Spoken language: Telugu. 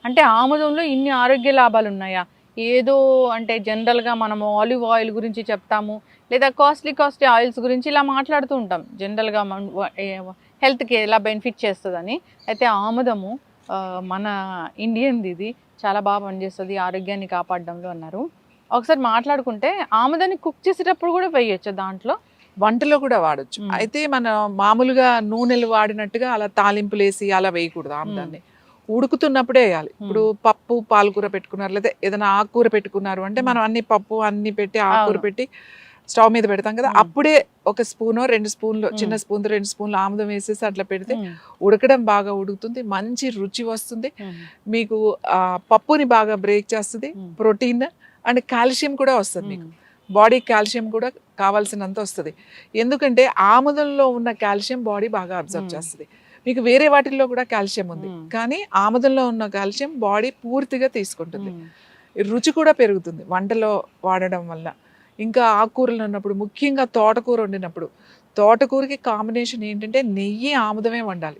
అంటే ఆముదంలో ఇన్ని ఆరోగ్య లాభాలు ఉన్నాయా? ఏదో అంటే జనరల్‌గా మనము ఆలివ్ ఆయిల్ గురించి చెప్తాము. లేదా కాస్ట్‌లీ ఆయిల్స్ గురించి ఇలా మాట్లాడుతూ ఉంటాం. జనరల్‌గా మనం హెల్త్‌కి ఎలా బెనిఫిట్ చేస్తదని. అయితే ఆముదము మన ఇండియన్‌ది ఇది. చాలా బాగా పనిచేస్తది ఆరోగ్యాన్ని కాపాడడంలో అన్నారు. ఒకసారి మాట్లాడుకుంటే ఆముదాన్ని కుక్ చేసేటప్పుడు కూడా వేయొచ్చా దాంట్లో? వంటలో కూడా వాడొచ్చు. హ్మ్. అయితే మన మామూలుగా నూనెలు వాడినట్టుగా అలా తాలింపులేసి అలా వేయకూడదు హ్మ్. ఆముదాన్ని. ఉడుకుతున్నప్పుడే ఎయాలి. ఇప్పుడు హ్మ్. పప్పు, పాలకూర పెట్టుకున్నారు లేదా ఏదైనా ఆకుకూర పెట్టుకున్నారు అంటే హ్మ్. మనం అన్ని పప్పు అన్ని పెట్టి ఆకుకూర అవును. పెట్టి స్టవ్ మీద పెడతాం కదా! హ్మ్. అప్పుడే ఒక స్పూనో, 2 స్పూన్‌లో చిన్న హ్మ్. స్పూన్‌తో 2 స్పూన్‌లు ఆముదం వేసేసి అట్లా పెడితే హ్మ్. ఉడకడం బాగా ఉడుకుతుంది. మంచి రుచి వస్తుంది. హ్మ్. మీకు పప్పుని బాగా బ్రేక్ చేస్తది. హ్మ్. ప్రోటీన్ అండ్ కాల్షియం కూడా వస్తది మీకు. హ్మ్. బాడీకి కాల్షియం కూడా కావాల్సినంత వస్తది. ఎందుకంటే ఆముదంలో ఉన్న కాల్షియం బాడీ బాగా అబ్జర్వ్ హ్మ్. చేస్తది. మీకు వేరే వాటిల్లో కూడా కాల్షియం ఉంది. హ్మ్. కానీ ఆముదంలో ఉన్న కాల్షియం బాడీ పూర్తిగా తీసుకుంటుంది. హ్మ్. రుచి కూడా పెరుగుతుంది వంటలో వాడడం వల్ల. ఇంకా ఆకుకూరలు ఉన్నప్పుడు ముఖ్యంగా తోటకూర వండినప్పుడు, తోటకూరకి కాంబినేషన్ ఏంటంటే నెయ్యి, ఆముదమే వండాలి.